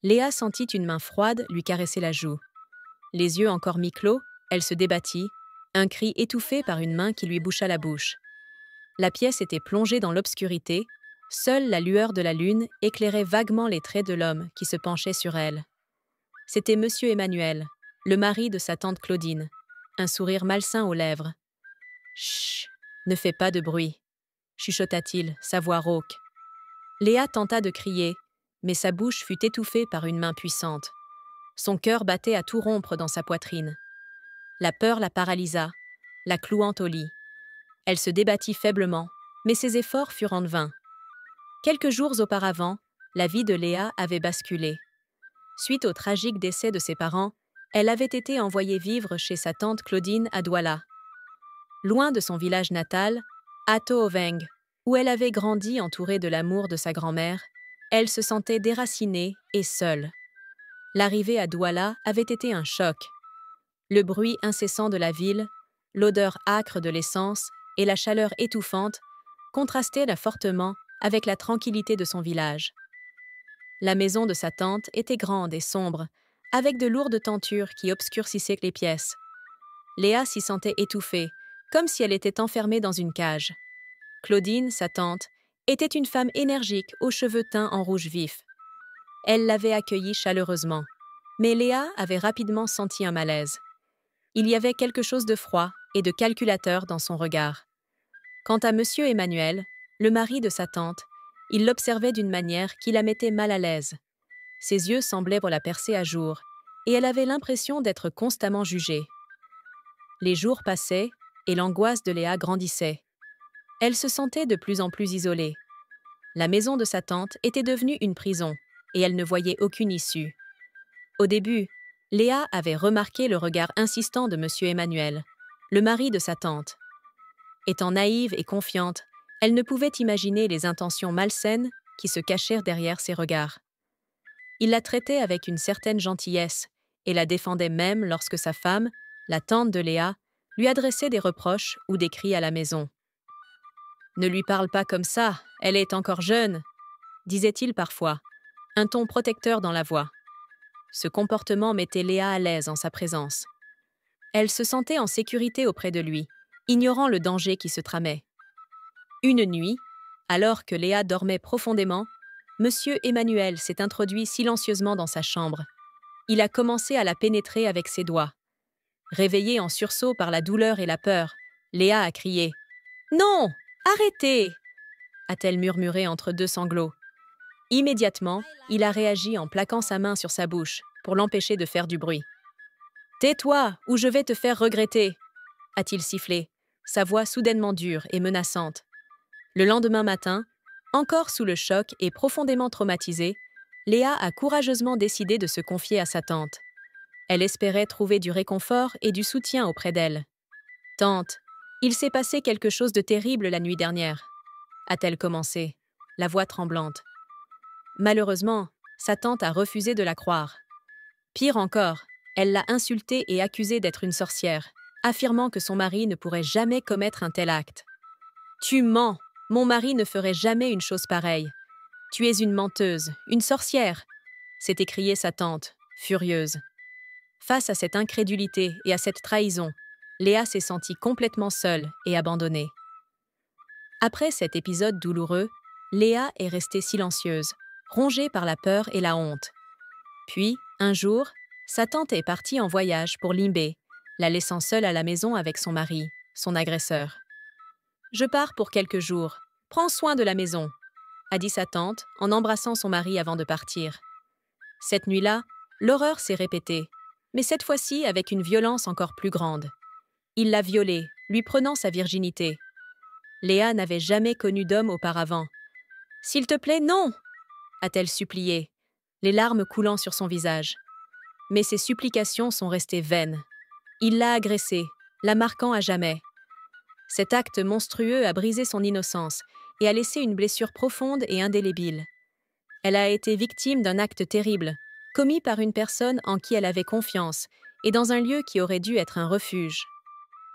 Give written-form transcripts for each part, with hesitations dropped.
Léa sentit une main froide lui caresser la joue. Les yeux encore mi-clos, elle se débattit, un cri étouffé par une main qui lui boucha la bouche. La pièce était plongée dans l'obscurité, seule la lueur de la lune éclairait vaguement les traits de l'homme qui se penchait sur elle. C'était Monsieur Emmanuel, le mari de sa tante Claudine, un sourire malsain aux lèvres. « Chut, ne fais pas de bruit », chuchota-t-il, sa voix rauque. Léa tenta de crier, mais sa bouche fut étouffée par une main puissante. Son cœur battait à tout rompre dans sa poitrine. La peur la paralysa, la clouant au lit. Elle se débattit faiblement, mais ses efforts furent en vain. Quelques jours auparavant, la vie de Léa avait basculé. Suite au tragique décès de ses parents, elle avait été envoyée vivre chez sa tante Claudine à Douala. Loin de son village natal, à Tooveng, où elle avait grandi entourée de l'amour de sa grand-mère, elle se sentait déracinée et seule. L'arrivée à Douala avait été un choc. Le bruit incessant de la ville, l'odeur âcre de l'essence et la chaleur étouffante contrastaient fortement avec la tranquillité de son village. La maison de sa tante était grande et sombre, avec de lourdes tentures qui obscurcissaient les pièces. Léa s'y sentait étouffée, comme si elle était enfermée dans une cage. Claudine, sa tante, était une femme énergique aux cheveux teints en rouge vif. Elle l'avait accueillie chaleureusement, mais Léa avait rapidement senti un malaise. Il y avait quelque chose de froid et de calculateur dans son regard. Quant à Monsieur Emmanuel, le mari de sa tante, il l'observait d'une manière qui la mettait mal à l'aise. Ses yeux semblaient la percer à jour, et elle avait l'impression d'être constamment jugée. Les jours passaient, et l'angoisse de Léa grandissait. Elle se sentait de plus en plus isolée. La maison de sa tante était devenue une prison, et elle ne voyait aucune issue. Au début, Léa avait remarqué le regard insistant de Monsieur Emmanuel, le mari de sa tante. Étant naïve et confiante, elle ne pouvait imaginer les intentions malsaines qui se cachèrent derrière ses regards. Il la traitait avec une certaine gentillesse et la défendait même lorsque sa femme, la tante de Léa, lui adressait des reproches ou des cris à la maison. « Ne lui parle pas comme ça, elle est encore jeune », disait-il parfois, un ton protecteur dans la voix. Ce comportement mettait Léa à l'aise en sa présence. Elle se sentait en sécurité auprès de lui, ignorant le danger qui se tramait. Une nuit, alors que Léa dormait profondément, Monsieur Emmanuel s'est introduit silencieusement dans sa chambre. Il a commencé à la pénétrer avec ses doigts. Réveillée en sursaut par la douleur et la peur, Léa a crié « Non, arrêtez !» a-t-elle murmuré entre deux sanglots. Immédiatement, il a réagi en plaquant sa main sur sa bouche pour l'empêcher de faire du bruit. « Tais-toi ou je vais te faire regretter !» a-t-il sifflé, sa voix soudainement dure et menaçante. Le lendemain matin, encore sous le choc et profondément traumatisée, Léa a courageusement décidé de se confier à sa tante. Elle espérait trouver du réconfort et du soutien auprès d'elle. « Tante, il s'est passé quelque chose de terrible la nuit dernière, » a-t-elle commencé, la voix tremblante. Malheureusement, sa tante a refusé de la croire. Pire encore, elle l'a insultée et accusée d'être une sorcière, affirmant que son mari ne pourrait jamais commettre un tel acte. « Tu mens, mon mari ne ferait jamais une chose pareille. Tu es une menteuse, une sorcière !» s'est écriée sa tante, furieuse. Face à cette incrédulité et à cette trahison, Léa s'est sentie complètement seule et abandonnée. Après cet épisode douloureux, Léa est restée silencieuse, rongée par la peur et la honte. Puis, un jour, sa tante est partie en voyage pour Limbé, la laissant seule à la maison avec son mari, son agresseur. « Je pars pour quelques jours. Prends soin de la maison », a dit sa tante en embrassant son mari avant de partir. Cette nuit-là, l'horreur s'est répétée, mais cette fois-ci avec une violence encore plus grande. Il l'a violée, lui prenant sa virginité. Léa n'avait jamais connu d'homme auparavant. « S'il te plaît, non !» a-t-elle supplié, les larmes coulant sur son visage. Mais ses supplications sont restées vaines. Il l'a agressée, la marquant à jamais. Cet acte monstrueux a brisé son innocence et a laissé une blessure profonde et indélébile. Elle a été victime d'un acte terrible, commis par une personne en qui elle avait confiance et dans un lieu qui aurait dû être un refuge.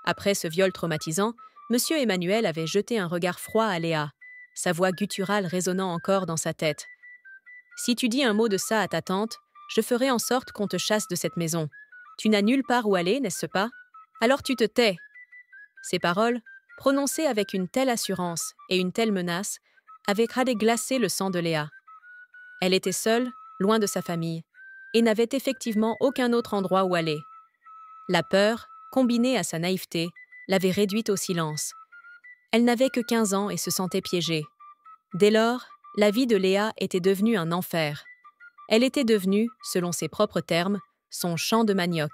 Après ce viol traumatisant, Monsieur Emmanuel avait jeté un regard froid à Léa, sa voix gutturale résonnant encore dans sa tête. « Si tu dis un mot de ça à ta tante, je ferai en sorte qu'on te chasse de cette maison. Tu n'as nulle part où aller, n'est-ce pas? Alors tu te tais. » Ces paroles, prononcées avec une telle assurance et une telle menace, avaient glacé le sang de Léa. Elle était seule, loin de sa famille, et n'avait effectivement aucun autre endroit où aller. La peur, combinée à sa naïveté, l'avait réduite au silence. Elle n'avait que 15 ans et se sentait piégée. Dès lors, la vie de Léa était devenue un enfer. Elle était devenue, selon ses propres termes, son champ de manioc.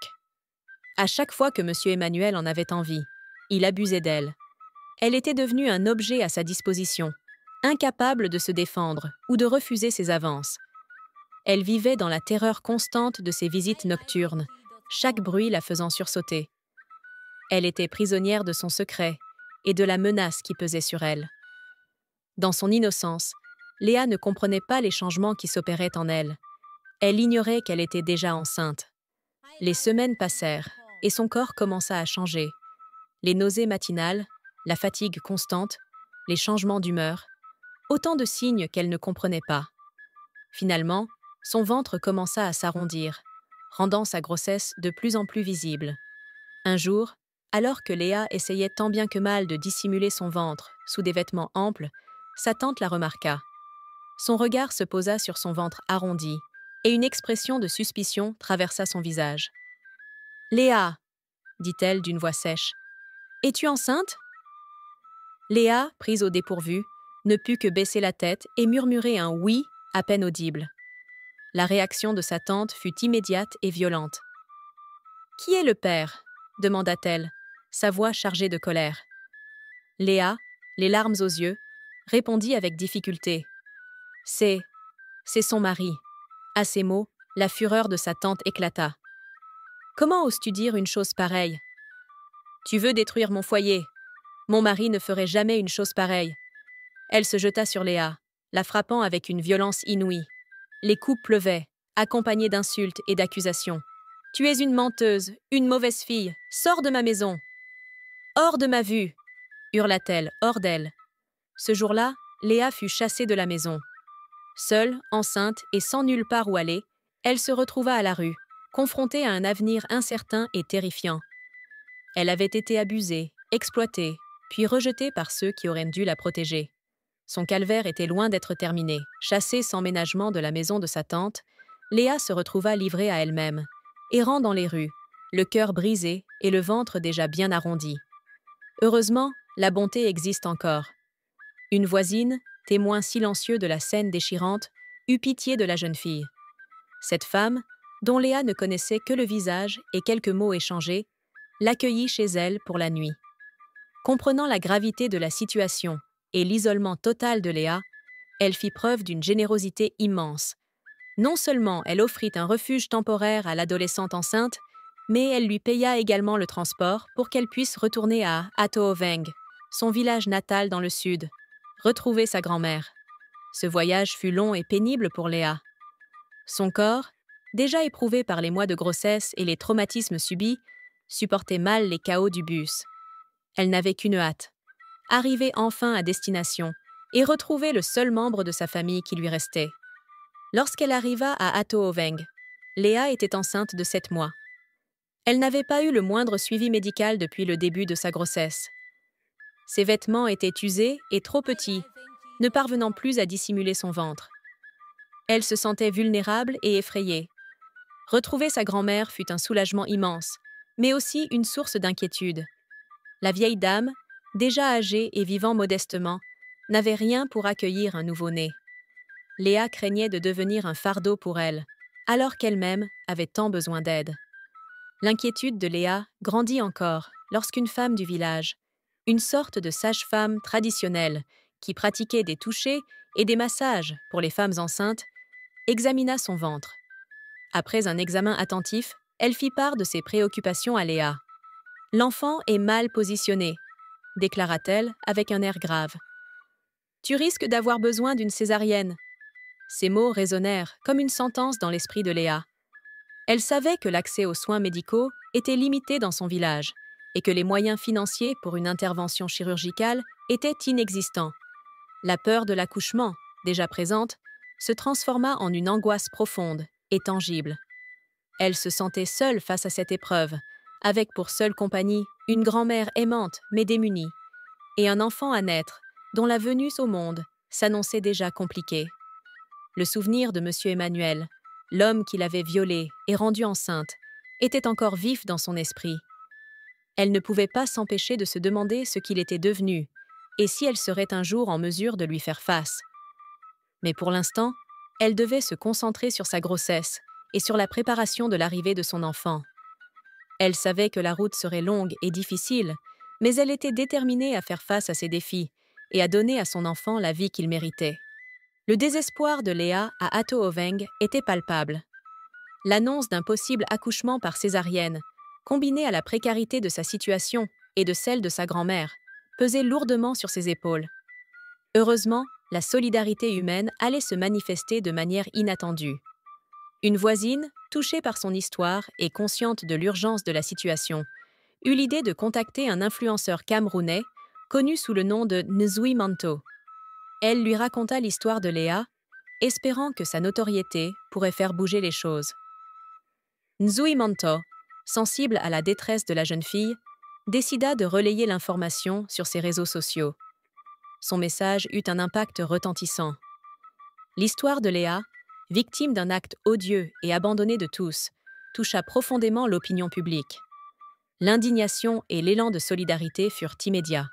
À chaque fois que M. Emmanuel en avait envie, il abusait d'elle. Elle était devenue un objet à sa disposition, incapable de se défendre ou de refuser ses avances. Elle vivait dans la terreur constante de ses visites nocturnes, chaque bruit la faisant sursauter. Elle était prisonnière de son secret et de la menace qui pesait sur elle. Dans son innocence, Léa ne comprenait pas les changements qui s'opéraient en elle. Elle ignorait qu'elle était déjà enceinte. Les semaines passèrent et son corps commença à changer. Les nausées matinales, la fatigue constante, les changements d'humeur, autant de signes qu'elle ne comprenait pas. Finalement, son ventre commença à s'arrondir, rendant sa grossesse de plus en plus visible. Un jour, alors que Léa essayait tant bien que mal de dissimuler son ventre sous des vêtements amples, sa tante la remarqua. Son regard se posa sur son ventre arrondi, et une expression de suspicion traversa son visage. « Léa !» dit-elle d'une voix sèche. « Es-tu enceinte ?» Léa, prise au dépourvu, ne put que baisser la tête et murmurer un « oui » à peine audible. La réaction de sa tante fut immédiate et violente. « Qui est le père ?» demanda-t-elle, sa voix chargée de colère. Léa, les larmes aux yeux, répondit avec difficulté. « C'est son mari. » À ces mots, la fureur de sa tante éclata. « Comment oses-tu dire une chose pareille ? Tu veux détruire mon foyer. Mon mari ne ferait jamais une chose pareille. » Elle se jeta sur Léa, la frappant avec une violence inouïe. Les coups pleuvaient, accompagnés d'insultes et d'accusations. « Tu es une menteuse, une mauvaise fille, sors de ma maison !»« Hors de ma vue !» hurla-t-elle, hors d'elle. Ce jour-là, Léa fut chassée de la maison. Seule, enceinte et sans nulle part où aller, elle se retrouva à la rue, confrontée à un avenir incertain et terrifiant. Elle avait été abusée, exploitée, puis rejetée par ceux qui auraient dû la protéger. Son calvaire était loin d'être terminé. Chassée sans ménagement de la maison de sa tante, Léa se retrouva livrée à elle-même, errant dans les rues, le cœur brisé et le ventre déjà bien arrondi. Heureusement, la bonté existe encore. Une voisine, témoin silencieux de la scène déchirante, eut pitié de la jeune fille. Cette femme, dont Léa ne connaissait que le visage et quelques mots échangés, l'accueillit chez elle pour la nuit. Comprenant la gravité de la situation et l'isolement total de Léa, elle fit preuve d'une générosité immense. Non seulement elle offrit un refuge temporaire à l'adolescente enceinte, mais elle lui paya également le transport pour qu'elle puisse retourner à Atooveng, son village natal dans le sud, retrouver sa grand-mère. Ce voyage fut long et pénible pour Léa. Son corps, déjà éprouvé par les mois de grossesse et les traumatismes subis, supportait mal les chaos du bus. Elle n'avait qu'une hâte, arriver enfin à destination et retrouver le seul membre de sa famille qui lui restait. Lorsqu'elle arriva à Atooveng, Léa était enceinte de 7 mois. Elle n'avait pas eu le moindre suivi médical depuis le début de sa grossesse. Ses vêtements étaient usés et trop petits, ne parvenant plus à dissimuler son ventre. Elle se sentait vulnérable et effrayée. Retrouver sa grand-mère fut un soulagement immense, mais aussi une source d'inquiétude. La vieille dame, déjà âgée et vivant modestement, n'avait rien pour accueillir un nouveau-né. Léa craignait de devenir un fardeau pour elle, alors qu'elle-même avait tant besoin d'aide. L'inquiétude de Léa grandit encore lorsqu'une femme du village, une sorte de sage-femme traditionnelle qui pratiquait des touchés et des massages pour les femmes enceintes, examina son ventre. Après un examen attentif, elle fit part de ses préoccupations à Léa. « L'enfant est mal positionné », déclara-t-elle avec un air grave. « Tu risques d'avoir besoin d'une césarienne. » Ces mots résonnèrent comme une sentence dans l'esprit de Léa. Elle savait que l'accès aux soins médicaux était limité dans son village et que les moyens financiers pour une intervention chirurgicale étaient inexistants. La peur de l'accouchement, déjà présente, se transforma en une angoisse profonde et tangible. Elle se sentait seule face à cette épreuve, avec pour seule compagnie une grand-mère aimante mais démunie, et un enfant à naître, dont la venue au monde s'annonçait déjà compliquée. Le souvenir de M. Emmanuel, l'homme qui l'avait violée et rendue enceinte, était encore vif dans son esprit. Elle ne pouvait pas s'empêcher de se demander ce qu'il était devenu, et si elle serait un jour en mesure de lui faire face. Mais pour l'instant, elle devait se concentrer sur sa grossesse et sur la préparation de l'arrivée de son enfant. Elle savait que la route serait longue et difficile, mais elle était déterminée à faire face à ces défis et à donner à son enfant la vie qu'il méritait. Le désespoir de Léa à Atohoveng était palpable. L'annonce d'un possible accouchement par césarienne, combinée à la précarité de sa situation et de celle de sa grand-mère, pesait lourdement sur ses épaules. Heureusement, la solidarité humaine allait se manifester de manière inattendue. Une voisine, touchée par son histoire et consciente de l'urgence de la situation, eut l'idée de contacter un influenceur camerounais, connu sous le nom de Nzui Manto. Elle lui raconta l'histoire de Léa, espérant que sa notoriété pourrait faire bouger les choses. Nzui Manto, sensible à la détresse de la jeune fille, décida de relayer l'information sur ses réseaux sociaux. Son message eut un impact retentissant. L'histoire de Léa, victime d'un acte odieux et abandonnée de tous, toucha profondément l'opinion publique. L'indignation et l'élan de solidarité furent immédiats.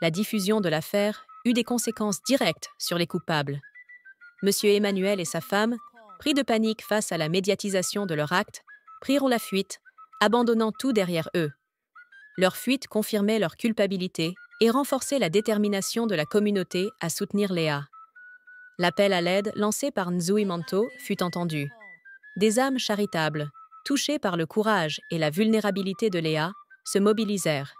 La diffusion de l'affaire eut des conséquences directes sur les coupables. M. Emmanuel et sa femme, pris de panique face à la médiatisation de leur acte, prirent la fuite, abandonnant tout derrière eux. Leur fuite confirmait leur culpabilité et renforçait la détermination de la communauté à soutenir Léa. L'appel à l'aide lancé par Nzui Manto fut entendu. Des âmes charitables, touchées par le courage et la vulnérabilité de Léa, se mobilisèrent.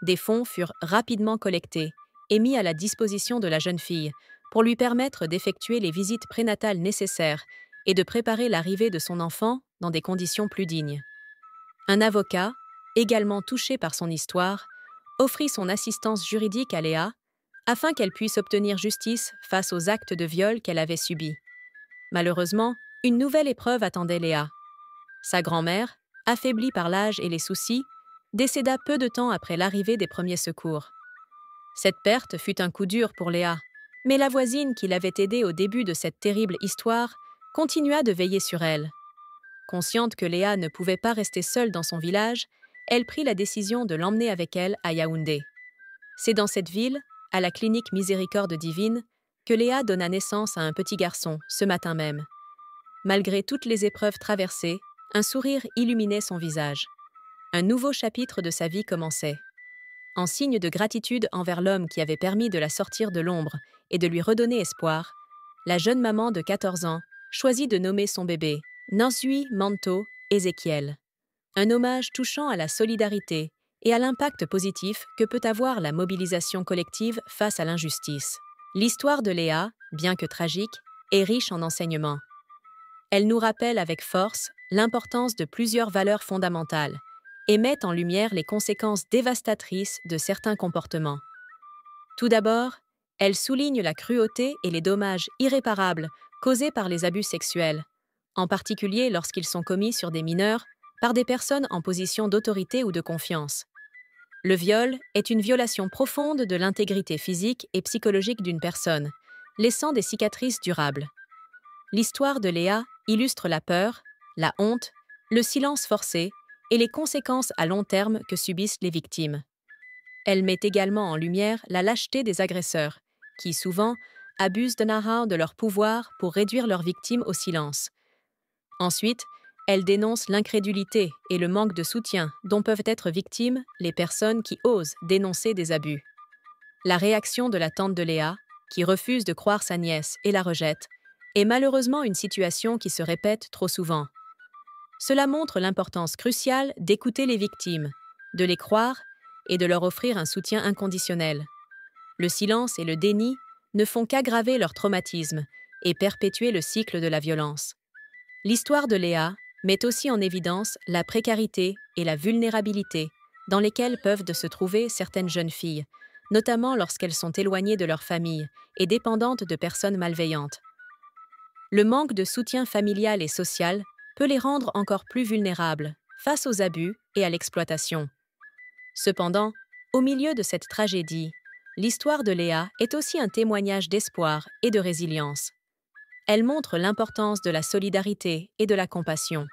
Des fonds furent rapidement collectés et mis à la disposition de la jeune fille pour lui permettre d'effectuer les visites prénatales nécessaires et de préparer l'arrivée de son enfant dans des conditions plus dignes. Un avocat, également touché par son histoire, offrit son assistance juridique à Léa afin qu'elle puisse obtenir justice face aux actes de viol qu'elle avait subis. Malheureusement, une nouvelle épreuve attendait Léa. Sa grand-mère, affaiblie par l'âge et les soucis, décéda peu de temps après l'arrivée des premiers secours. Cette perte fut un coup dur pour Léa, mais la voisine qui l'avait aidée au début de cette terrible histoire continua de veiller sur elle. Consciente que Léa ne pouvait pas rester seule dans son village, elle prit la décision de l'emmener avec elle à Yaoundé. C'est dans cette ville, à la clinique Miséricorde Divine, que Léa donna naissance à un petit garçon, ce matin même. Malgré toutes les épreuves traversées, un sourire illuminait son visage. Un nouveau chapitre de sa vie commençait. En signe de gratitude envers l'homme qui avait permis de la sortir de l'ombre et de lui redonner espoir, la jeune maman de 14 ans choisit de nommer son bébé Nzui Manto Ézéchiel. Un hommage touchant à la solidarité et à l'impact positif que peut avoir la mobilisation collective face à l'injustice. L'histoire de Léa, bien que tragique, est riche en enseignements. Elle nous rappelle avec force l'importance de plusieurs valeurs fondamentales et met en lumière les conséquences dévastatrices de certains comportements. Tout d'abord, elle souligne la cruauté et les dommages irréparables causés par les abus sexuels, en particulier lorsqu'ils sont commis sur des mineurs par des personnes en position d'autorité ou de confiance. Le viol est une violation profonde de l'intégrité physique et psychologique d'une personne, laissant des cicatrices durables. L'histoire de Léa illustre la peur, la honte, le silence forcé et les conséquences à long terme que subissent les victimes. Elle met également en lumière la lâcheté des agresseurs, qui souvent abusent de leur pouvoir pour réduire leurs victimes au silence. Ensuite, elle dénonce l'incrédulité et le manque de soutien dont peuvent être victimes les personnes qui osent dénoncer des abus. La réaction de la tante de Léa, qui refuse de croire sa nièce et la rejette, est malheureusement une situation qui se répète trop souvent. Cela montre l'importance cruciale d'écouter les victimes, de les croire et de leur offrir un soutien inconditionnel. Le silence et le déni ne font qu'aggraver leur traumatisme et perpétuer le cycle de la violence. L'histoire de Léa met aussi en évidence la précarité et la vulnérabilité dans lesquelles peuvent se trouver certaines jeunes filles, notamment lorsqu'elles sont éloignées de leur famille et dépendantes de personnes malveillantes. Le manque de soutien familial et social peut les rendre encore plus vulnérables face aux abus et à l'exploitation. Cependant, au milieu de cette tragédie, l'histoire de Léa est aussi un témoignage d'espoir et de résilience. Elle montre l'importance de la solidarité et de la compassion.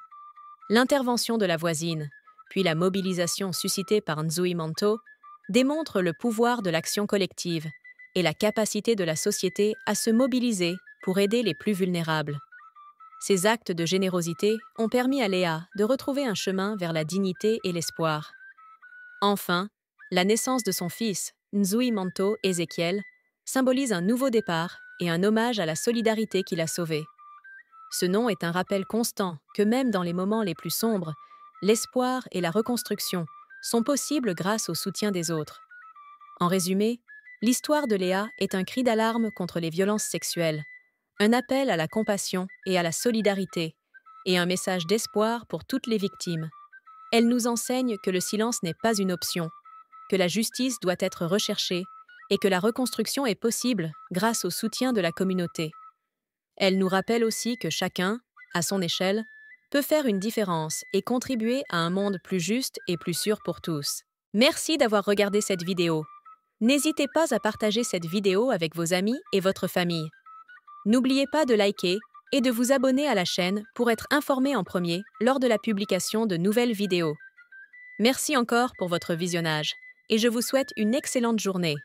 L'intervention de la voisine, puis la mobilisation suscitée par Nzui Manto, démontrent le pouvoir de l'action collective et la capacité de la société à se mobiliser pour aider les plus vulnérables. Ces actes de générosité ont permis à Léa de retrouver un chemin vers la dignité et l'espoir. Enfin, la naissance de son fils, Nzui Manto Ezekiel, symbolise un nouveau départ et un hommage à la solidarité qui l'a sauvé. Ce nom est un rappel constant que même dans les moments les plus sombres, l'espoir et la reconstruction sont possibles grâce au soutien des autres. En résumé, l'histoire de Léa est un cri d'alarme contre les violences sexuelles, un appel à la compassion et à la solidarité, et un message d'espoir pour toutes les victimes. Elle nous enseigne que le silence n'est pas une option, que la justice doit être recherchée et que la reconstruction est possible grâce au soutien de la communauté. Elle nous rappelle aussi que chacun, à son échelle, peut faire une différence et contribuer à un monde plus juste et plus sûr pour tous. Merci d'avoir regardé cette vidéo. N'hésitez pas à partager cette vidéo avec vos amis et votre famille. N'oubliez pas de liker et de vous abonner à la chaîne pour être informé en premier lors de la publication de nouvelles vidéos. Merci encore pour votre visionnage et je vous souhaite une excellente journée.